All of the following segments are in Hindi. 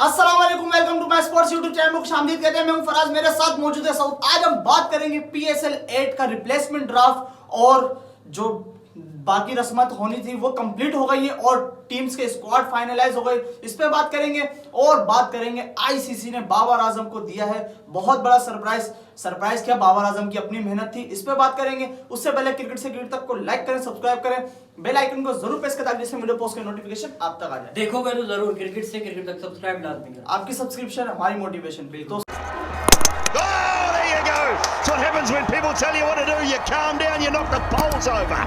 अस्सलाम वालेकुम, welcome to my sports YouTube channel. मुझे शामदीद कहते हैं। मैं हूं फराज, मेरे साथ मौजूद है साउथ। आज हम बात करेंगे पीएसएल 8 का रिप्लेसमेंट ड्राफ्ट और जो बाकी रस्मत होनी थी वो कंप्लीट हो गई है और टीम्स के स्क्वाड फाइनलाइज हो गए। इस पे बात करेंगे और बात करेंगे आईसीसी ने बाबर आजम को दिया है बहुत बड़ा सरप्राइज क्या बाबर आजम की अपनी मेहनत थी, इस पे बात करेंगे। उससे पहले क्रिकेट से क्रिकेट तक को लाइक करें, सब्सक्राइब करें, बेल आइकन को जरूर प्रेस करें ताकि जिसमें वीडियो पोस्ट के नोटिफिकेशन आप तक आ जाए। देखोगे तो जरूर क्रिकेट से क्रिकेट तक सब्सक्राइब लाजमी करें। आपकी सब्सक्रिप्शन हमारी मोटिवेशन भी। तो Oh, there you go. It's what happens when people tell you what to do. You calm down, you knock the poles over.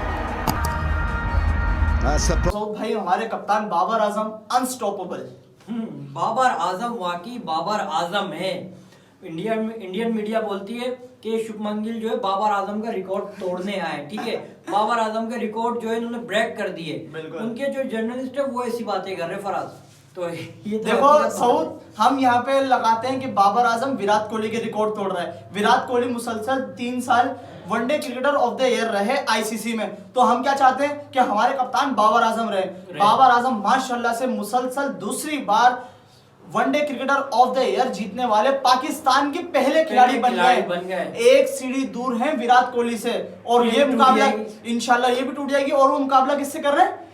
That's the Saud भाई, हमारे कप्तान बाबर आजम अनस्टॉपेबल। बाबर आजम वाकई बाबर आजम है। इंडियन मीडिया बोलती है कि शुभमन गिल जो है बाबर आजम का रिकॉर्ड तोड़ने आए, ठीक है। बाबर आजम के रिकॉर्ड जो है इन्होंने ब्रेक कर दिए। उनके जो जर्नलिस्ट है वो ऐसी बातें कर रहे फराज। तो ये देखो सऊद, हम यहाँ पे लगाते हैं कि बाबर आजम विराट कोहली के रिकॉर्ड तोड़ रहा है। विराट कोहली मुसलसल 3 साल one day cricketer of the year रहे आईसीसी में, तो हम क्या चाहते हैं कि हमारे कप्तान बाबर आजम रहे। बाबर आजम माशाल्लाह से मुसलसल दूसरी बार one day cricketer of the year जीतने वाले पाकिस्तान के पहले खिलाड़ी बन गए। एक सीढ़ी दूर हैं विराट कोहली से और ये मुकाबला इंशाल्लाह ये भी टूट जाएगी। और वो मुकाबला किससे कर रहे हैं?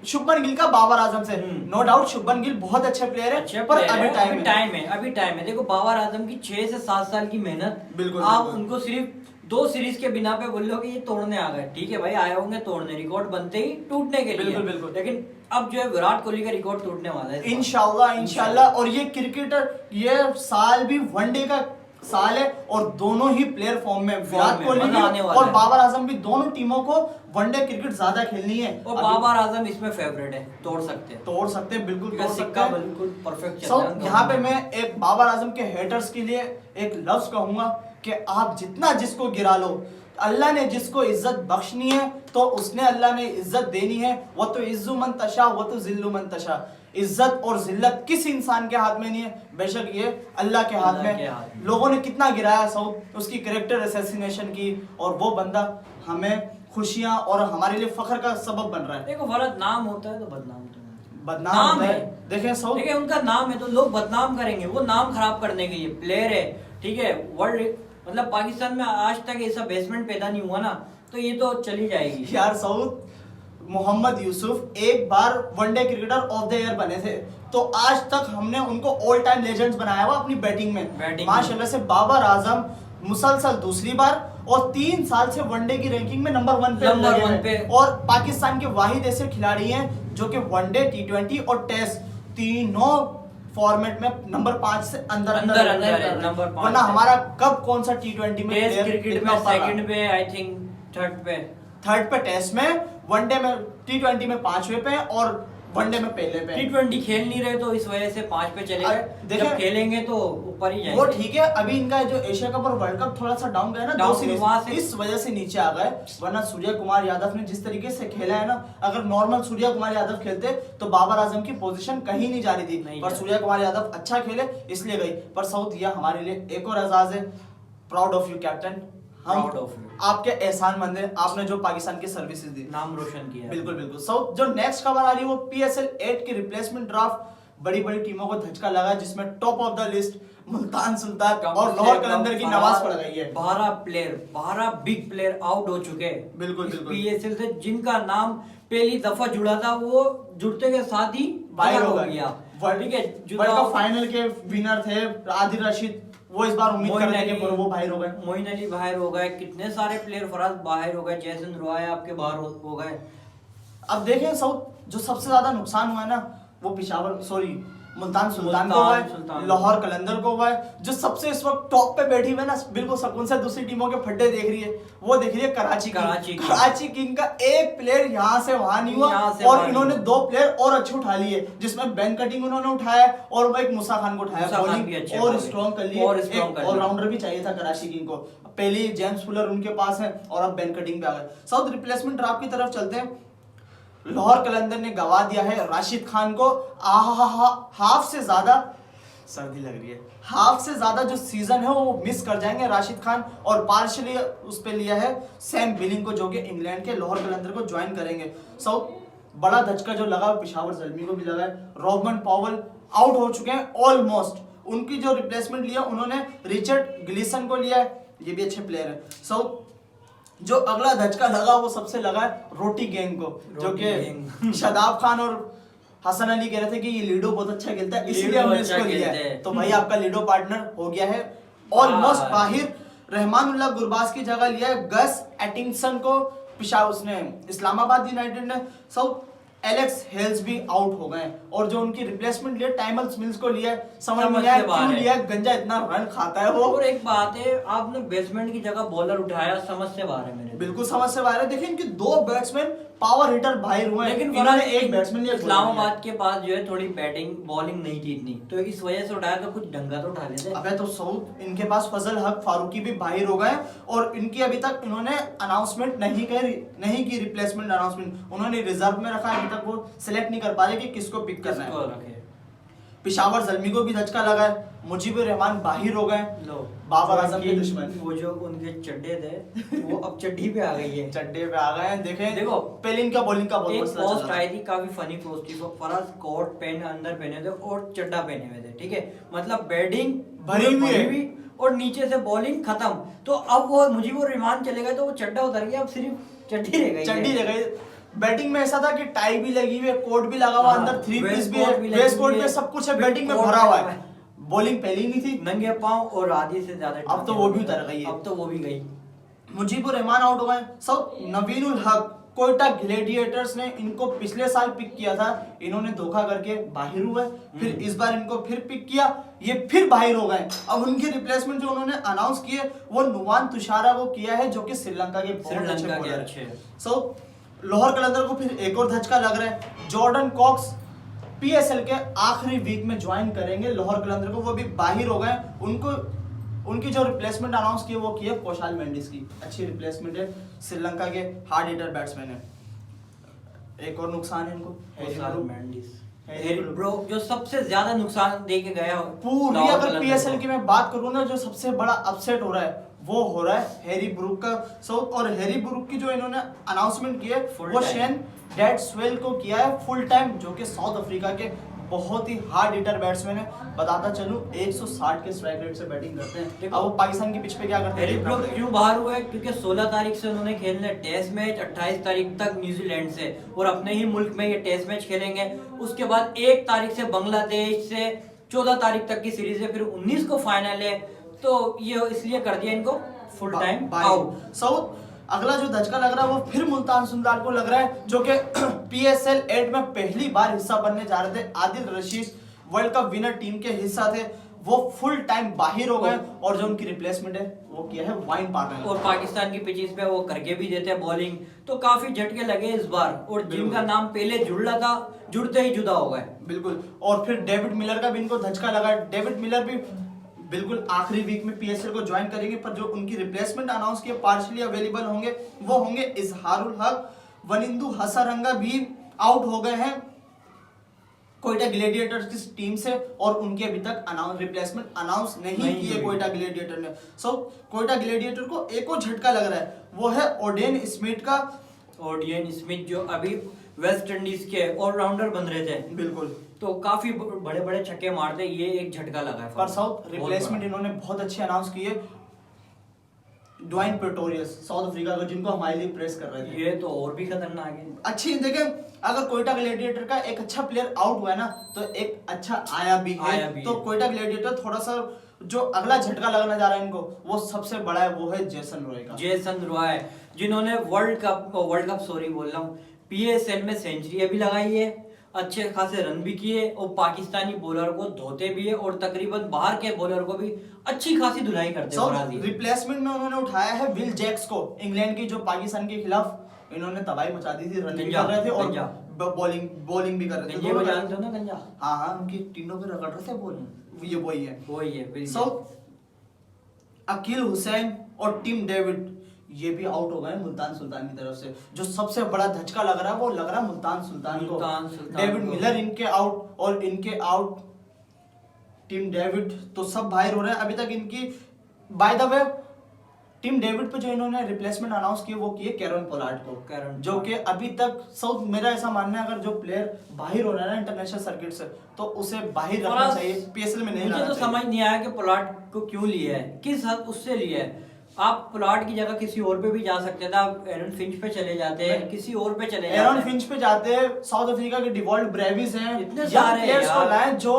शुभमन गिल का बाबर आजम से। नो डाउट शुभमन गिल बहुत अच्छे प्लेयर है, पर अभी टाइम है। देखो बाबर आजम की 6 से 7 साल की मेहनत, बिल्कुल आप उनको सिर्फ 2 सीरीज के बिना पे बोल लो कि ये तोड़ने आ गए, ठीक है भाई, आए होंगे तोड़ने, रिकॉर्ड बनते ही टूटने के लिए। बिल्कुल। लेकिन अब जो है विराट कोहली का रिकॉर्ड टूटने वाला है इंशाल्लाह। और ये क्रिकेटर ये साल भी वनडे का साल है और दोनों ही प्लेयर फॉर्म में, विराट कोहली और बाबर आजम भी, दोनों टीमों को वनडे क्रिकेट ज्यादा खेलनी है और बाबर आजम इसमें फेवरेट है। तोड़ सकते हैं बिल्कुल तोड़ सकते हैं। बिल्कुल परफेक्ट। यहाँ पे मैं एक बाबर आजम के हेटर्स के लिए एक लफ्ज कहूंगा कि आप जितना जिसको गिरा लो, अल्लाह ने जिसको इज्जत बख्शनी है तो उसने अल्लाह ने इज्जत देनी है। वो तो इज्जु मन तशा वो तो जिल्लु मन तशा। इज्जत और जिल्लत किसी इंसान के हाथ में नहीं है, बेशक ये अल्लाह के हाथ में। लोगों ने कितना गिराया सऊद, उसकी कैरेक्टर असैसिनेशन की, और वो बंदा हमें खुशियां और हमारे लिए फख्र का सबब बन रहा है। देखो गलत नाम होता है तो बदनाम है। देखें सऊद, देखिए उनका नाम है तो लोग बदनाम करेंगे, वो नाम खराब करने के लिए प्लेयर है, ठीक है। वर्ल्ड मतलब पाकिस्तान में आज तक ऐसा बेसमेंट पैदा नहीं हुआ ना, तो ये तो चली जाएगी यार। सऊद, मोहम्मद यूसुफ एक बार one day cricketer of the year बने थे, तो आज तक हमने उनको ऑल टाइम लेजेंड्स बनाया हुआ अपनी बैटिंग में। माशाल्लाह से बाबर आजम मुसलसल दूसरी बार और 3 साल से वनडे की रैंकिंग में नंबर 1 पे और पाकिस्तान के वाहिद ऐसे खिलाड़ी हैं जो कि वनडे, टी20 और टेस्ट तीनों फॉर्मेट में नंबर 5 से अंदर वरना हमारा कब कौन सा टी20 में टेस्ट क्रिकेट में सेकंड पे, आई थिंक थर्ड पे टेस्ट में, वनडे में, टी20 में 5वें पे और वनडे में पहले पे। टी20 खेल नहीं रहे तो इस वजह से 5 पे चले गए, जब खेलेंगे तो ऊपर ही जाएंगे। वो ठीक है, अभी इनका जो एशिया कप और वर्ल्ड कप थोड़ा सा डाउन गया ना, 2 सीरीज, इस वजह से नीचे आ गए। वरना सूर्य कुमार यादव ने जिस तरीके से खेला है ना, अगर नॉर्मल सूर्य कुमार यादव खेलते तो बाबर आजम की पोजीशन कहीं नहीं जा रही थी, पर सूर्य कुमार यादव अच्छा खेले इसलिए गई। पर साउथ यह हमारे लिए एक और एजाज है। प्राउड ऑफ यू कैप्टन, हम आपके एहसानमंद हैं, आपने जो पाकिस्तान की सर्विसेज दी, नाम रोशन किया। बिल्कुल। सो जो नेक्स्ट खबर आ रही है वो पीएसएल 8 की रिप्लेसमेंट ड्राफ्ट। बड़ी टीमों को धचका लगा, जिसमें top of the list Multan Sultan और लाहौर कलंदर की नमाज पढ़ गई है। 12 बिग प्लेयर आउट हो चुके हैं बिल्कुल पीएसएल से, जिनका नाम पहली दफा जुड़ा था वो जुड़ते के साथ ही बाहर हो गया। ठीक है, वर्ल्ड कप फाइनल के विनर थे आदिल रशीद, वो इस बार उम्मीद कर रहे थे कि वो बाहर हो गए। मोइन अली बाहर हो गए, कितने सारे प्लेयर फराज बाहर हो गए, जैसन रॉय आपके बाहर हो गए। अब देखें साउथ, जो सबसे ज्यादा नुकसान हुआ है ना वो मुल्तान सुल्तान को हुआ है, लाहौर कलंदर को हुआ है। जो सबसे इस वक्त टॉप पे बैठी हुई है ना, बिल्कुल सुकून से दूसरी टीमों के फड्डे देख रही है, वो देख रही है कराची किंग का एक प्लेयर यहाँ से वहां नहीं हुआ और इन्होंने 2 प्लेयर और अच्छे उठा लिए, जिसमें बेन कटिंग उन्होंने उठाया और वो एक मूसा खान को उठाया, बॉलिंग और स्ट्रॉन्ग कर लिए। एक ऑलराउंडर भी चाहिए था कराची किंग को, पहले जेम्स फुलर उनके पास है और अब बेन कटिंग पे आ गए। साउथ रिप्लेसमेंट ड्राफ्ट की तरफ चलते हैं। लाहौर कलंदर ने गवा दिया है राशिद खान को। हाफ से ज्यादा सर्दी लग रही है, हाफ से ज्यादा जो सीजन है वो मिस कर जाएंगे राशिद खान, और पार्शियली उस पे लिया है सैम बिलिंग को, जो कि इंग्लैंड के लाहौर कलंदर को ज्वाइन करेंगे। बड़ा धचका जो लगा पिशावर जल्मी को भी लगा है। रॉबमन पॉवल आउट हो चुके हैं ऑलमोस्ट। उनकी जो रिप्लेसमेंट लिया उन्होंने रिचर्ड ग्लीसन को लिया है, ये भी अच्छे प्लेयर है। सो जो अगला धचका लगा वो सबसे लगा है रोटी गैंग को, जो कि शादाब खान और हसन अली कह रहे थे कि ये लीडो बहुत अच्छा खेलता है इसलिए हमने इसको लिया है। तो भाई आपका लीडो पार्टनर हो गया है ऑलमोस्ट बाहिर। रहमानुल्लाह गुरबाज की जगह लिया है गस एटिंगसन को, पिशावर उसने इस्लामाबाद यूनाइटेड ने। सब एलेक्स हेल्स भी आउट हो गए और जो उनकी रिप्लेसमेंट लिया टाइमल्स मिल्स को लिया है, समझ में नहीं आया क्यों लिया, गंजा इतना रन खाता है वो। और एक बात है, आपने बैट्समैन की जगह बॉलर उठाया, समझ से बाहर है मेरे। बिल्कुल समझ से बाहर है। देखिए इनके दो बैट्समैन पावर हिटर बाहर हुए हैं, लेकिन इन्होंने एक बैट्समैन लिया। इस्लामाबाद के पास जो है थोड़ी बैटिंग बॉलिंग नहीं थी इतनी, तो इस वजह से उठाया, तो कुछ ढंगा तो उठा लेते। अबे तो साउथ इनके पास फजल हक फारूकी भी बाहर हो गए और इनकी अभी तक इन्होंने अनाउंसमेंट नहीं की रिप्लेसमेंट अनाउंसमेंट उन्होंने रिजर्व में रखा है, अभी तक वो सिलेक्ट नहीं कर पा रहे कि किसको पिक करना है। पिशावर जल्मी को भी धचका लगा है, मुजीबुर रहमान बाहिर हो गए, बाबर आजम के दुश्मन। वो जो उनके चड्डे थे वो अब चड्डी पे आ गई है, चड्डे पे आ गए हैं। देखें देखो पहले इनका बॉलिंग का बहुत एक मसला पोस्ट चल रहा आई है। थी, काफी फनी पोस्ट थी। फराज कोट पहन अंदर पहने थे और चड्डा पहने हुए थे, ठीक है, मतलब बैटिंग भरी हुई है और नीचे से बॉलिंग खत्म। तो अब वो मुजीबुर रहमान चले गए तो वो चड्डा उतर गया, अब सिर्फ चड्डी रह गई। चड्डी रह गई। बैटिंग में ऐसा था कि टाई भी लगी हुई है, कोट भी लगा हुआ, अंदर थ्री पीस भी है, वेस्ट कोट में सब कुछ है, बैटिंग में भरा हुआ है। बॉलिंग पहले ही नहीं थी, नंगे पांव और आधी से ज्यादा। अब तो वो भी उतर गई है, अब तो वो भी गई। मुजीबुर रहमान आउट हो गए। सब नवीनुल हक कोयटा ग्लैडिएटर्स ने इनको पिछले साल पिक किया था, इन्होंने धोखा करके बाहर हुए, फिर इस बार इनको फिर पिक किया, ये फिर बाहर हो गए। अब उनकी रिप्लेसमेंट जो उन्होंने अनाउंस की है वो नुवान तुषारा को किया है, जो कि श्रीलंका के बहुत अच्छे बॉलर हैं। सो लाहौर कलंदर को फिर एक और धचका लग रहा है। जॉर्डन कॉक्स पीएसएल के आखिरी वीक में ज्वाइन करेंगे लाहौर कलंदर को, वो भी बाहर हो गए। उनको उनकी जो रिप्लेसमेंट अनाउंस की वो की है कौशाल मेंडिस की, अच्छी रिप्लेसमेंट है, श्रीलंका के हार्ड हिटर बैट्समैन है। एक और नुकसान है इनको, कौशाल मेंडिस ब्रो जो सबसे ज्यादा नुकसान दे के गया पूरी। अगर पीएसएल की मैं बात करूं ना, जो सबसे बड़ा अपसेट हो रहा है वो हो रहा है हैरी ब्रूक का। और हैरी ब्रूक की जो इन्होंने अनाउंसमेंट की है वो शेन डेडस्वेल को किया है फुल टाइम, जो कि साउथ अफ्रीका के बहुत ही हार्ड हिटर बैट्समैन है। बताता चलूं 160 के स्ट्राइक रेट से बैटिंग करते हैं। अब वो पाकिस्तान की पिच पे क्या करते हैं? हैरी ब्रूक क्यों बाहर हुआ है? क्योंकि 16 तारीख से उन्होंने खेलने टेस्ट मैच, 28 तारीख तक न्यूजीलैंड से, और अपने ही मुल्क में ये टेस्ट मैच खेलेंगे। उसके बाद 1 तारीख से बांग्लादेश से 14 तारीख तक की सीरीज है, फिर 19 को फाइनल है। तो ये इसलिए कर दिया इनको फुल टाइम आउट। साउथ अगला जो धचका लग रहा है वो फिर मुल्तान सुल्तान को लग रहा है, जो कि पीएसएल 8 में पहली बार हिस्सा बनने जा रहे थे। Adil Rashid world cup winner team के हिस्सा थे, वो फुल टाइम बाहर हो गए और जो उनकी रिप्लेसमेंट है वो किया है वाइन पार्टनर। और पाकिस्तान की पिचेस पे वो करके भी देते हैं बॉलिंग, तो काफी झटके लगे इस बार। और जिनका नाम पहले जुड़ रहा था जुड़ते ही जुदा हो गए। बिल्कुल। और फिर डेविड मिलर का भी इनको धचका लगा। डेविड मिलर भी बिल्कुल आखिरी वीक में पीएसएल को ज्वाइन करेंगे, पर जो उनकी रिप्लेसमेंट अनाउंस की पार्शियली अवेलेबल होंगे वो होंगे इजहारुल हक। वनिंदु हसारंगा भी आउट हो गए हैं कोयटा ग्लैडिएटर्स की टीम से, और उनकी अभी तक रिप्लेसमेंट अनाउंस नहीं की है कोयटा ग्लैडिएटर ने। सो कोयटा ग्लैडिएटर को एक और झटका लग रहा है, वो है ओडेन स्मिथ का। ओडेन स्मिथ जो अभी वेस्ट इंडीज के ऑलराउंडर बन रहे थे, बिल्कुल, तो काफी बड़े बड़े छक्के मारते, ये एक झटका लगा है। पर साउथ रिप्लेसमेंट इन्होंने बहुत अच्छी अनाउंस की है। ड्वाइन प्रेटोरियस साउथ अफ्रीका का, जिनको हमारे लिए प्रेस कर रहे थे, ये तो और भी खतरनाक है। अच्छी देखें, अगर कोयटा ग्लैडिएटर का एक अच्छा प्लेयर आउट हुआ है ना, तो एक अच्छा आया भी है। तो कोयटा ग्लैडिएटर थोड़ा सा जो अगला झटका लगने जा रहा है इनको, वो सबसे बड़ा है, वो है जेसन रॉय का। जेसन रॉय जिन्होंने वर्ल्ड कप सॉरी बोल रहा हूँ, पीएसएल में सेंचुरी भी लगाई है, अच्छे खासे रन भी किए, और पाकिस्तानी बॉलर को धोते भी है, और तकरीबन बाहर के बॉलर को भी अच्छी खासी धुलाई करते हैं। रिप्लेसमेंट में उन्होंने उठाया है विल जैक्स को, इंग्लैंड की जो पाकिस्तान के खिलाफ इन्होंने तबाही मचा दी थी, रन भी कर रहे थे और बॉलिंग भी कर रहे थे। हाँ हाँ, उनकी टीनों पे रगड़ रहे थे बॉल, ये वही है। सो अकील हुसैन और टीम डेविड ये भी आउट हो गए मुल्तान सुल्तान की तरफ से। जो सबसे बड़ा धचका लग रहा है वो लग रहा है मुल्तान सुल्तान को। डेविड मिलर इनके आउट, और इनके आउट टीम डेविड, तो सब बाहर हो रहे हैं अभी तक। इनकी by the way team David पे जो इन्होंने रिप्लेसमेंट अनाउंस किए वो किए कैरन पोलार्ड को, जो कि अभी तक साउथ, मेरा ऐसा मानना है अगर जो प्लेयर बाहर हो रहा है ना इंटरनेशनल सर्किट से, तो उसे बाहर रखना चाहिए, पीएसएल में नहीं मुझे लाना तो चाहिए। समझ नहीं आया कि पोलार्ड को क्यों लिया है, किस हद उससे लिया है। आप पोलार्ड की जगह किसी और पे भी जा सकते थे, आप एरन फिंच पे चले जाते हैं, किसी और पे चले जाते। एरन फिंच पे जाते हैं, साउथ अफ्रीका के डिवॉल्ट ब्रेविस हैं, इतने सारे प्लेयर्स को यार। लाए जो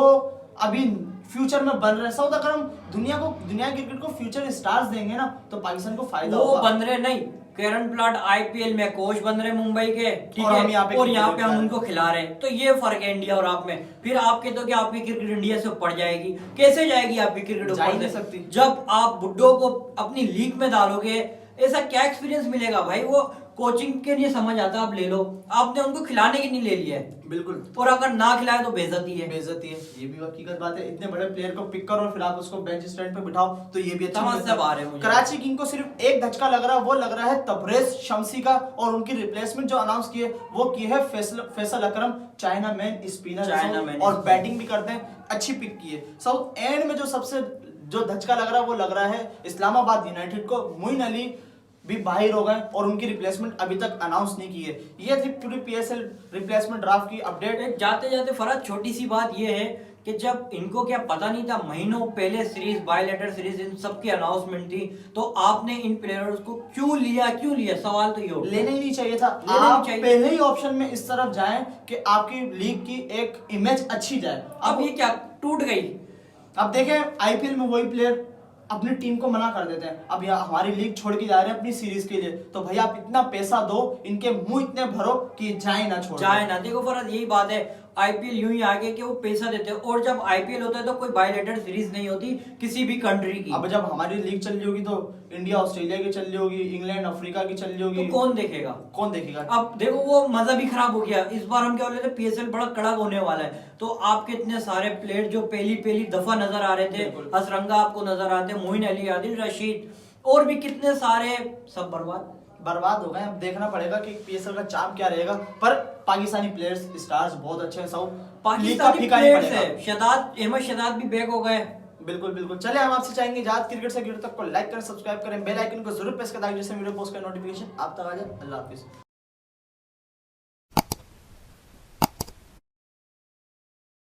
अभी फ्यूचर में बन रहे हैं। साउथ अगर हम दुनिया क्रिकेट को फ्यूचर स्टार्स देंगे ना तो पाकिस्तान को फायदा वो होगा। बन रहे नहीं, कैरन पोलार्ड आईपीएल में कोच बन रहे मुंबई के, ठीक और है, हम यहाँ पे और क्रिकेट यहाँ पे खिला हम रहे उनको खिला रहे हैं। तो ये फर्क है इंडिया और आप में। फिर आप कहते हो कि आपकी क्रिकेट इंडिया से ऊपर जाएगी, कैसे जाएगी आपकी क्रिकेट जा ही ऊपर नहीं से? सकती। जब आप बुड्ढों को अपनी लीग में डालोगे, ऐसा क्या एक्सपीरियंस मिलेगा भाई? वो कोचिंग के लिए समझ आता, आप ले लो, आपने उनको खिलाने के लिए ले लिया है, बिल्कुल, और अगर ना खिलाए तो बेइज्जती है। बेइज्जती है, ये भी हकीकत बात है। इतने बड़े प्लेयर को पिक करो और फिर आप उसको बेंच स्टैंड पे बिठाओ, तो ये भी अच्छा समझ नहीं से लगता। बाहर है मुझे। कराची किंग को सिर्फ एक धचका लग रहा है, वो लग रहा है तबरेज शमसी का, और उनकी रिप्लेसमेंट जो अनाउंस किए वो की है फैसल अकरम, चाइना मैन स्पिनर, और बैटिंग भी करते हैं, अच्छी पिक की है। साउथ एंड में जो सबसे जो धचका लग रहा है वो लग रहा है इस्लामाबाद यूनाइटेड को। मोइन अली भी बाहर हो गए और उनकी रिप्लेसमेंट अभी तक अनाउंस नहीं की है। ये थी पूरी पीएसएल रिप्लेसमेंट ड्राफ्ट की अपडेट। जाते जाते फरहत छोटी सी बात ये है कि जब इनको क्या पता नहीं था, महीनों पहले सीरीज, बायलेटर सीरीज, इन सब की अनाउंसमेंट थी, तो आपने इन प्लेयर्स को क्यों लिया? सवाल तो ये हो, लेना ही नहीं चाहिए था। आप पहले ही ऑप्शन में इस तरफ जाएं कि आपकी लीग की एक इमेज अच्छी जाए। अब ये क्या टूट गई? अब देखें आईपीएल में वही प्लेयर अपनी टीम को मना कर देते हैं, अब यहाँ हमारी लीग छोड़ के जा रहे हैं अपनी सीरीज के लिए, तो भैया आप इतना पैसा दो, इनके मुंह इतने भरो कि जाए ना, छोड़ जाए ना। देखो फरहत यही बात है, आईपीएल यूं ही आगे कि वो पैसा देते हैं, और जब आईपीएल होता है तो कोई बायलेटर सीरीज नहीं होती किसी भी कंट्री की। अब जब हमारी लीग चल रही होगी तो इंडिया ऑस्ट्रेलिया की चल रही होगी, इंग्लैंड अफ्रीका की चल रही होगी, तो कौन देखेगा? कौन देखेगा? अब देखो वो मजा भी खराब हो गया। इस बार हम क्या बोले थे, पीएसएल बड़ा कड़क होने वाला है, तो आपके इतने सारे प्लेयर जो पहली दफा नजर आ रहे थे, असरंगा आपको नजर आते, मोइन अली, आदिल रशीद, और भी कितने सारे, सब बर्बाद हो गए। अब देखना पड़ेगा कि पीएसएल का चार्म क्या रहेगा, पर पाकिस्तानी प्लेयर्स स्टार्स बहुत अच्छे हैं। सब पाकिस्तानी प्लेयर्स है। अहमद शहजाद भी बैक हो गए। बिल्कुल बिल्कुल। चले हम आपसे चाहेंगे इजाजत, क्रिकेट से क्रिकेट तक को लाइक करें, सब्सक्राइब करें, बेल आइकन को जरूर प्रेस कर ताकि जैसे वीडियो पोस्ट का नोटिफिकेशन आप तक आ जाए। अल्लाह हाफिज।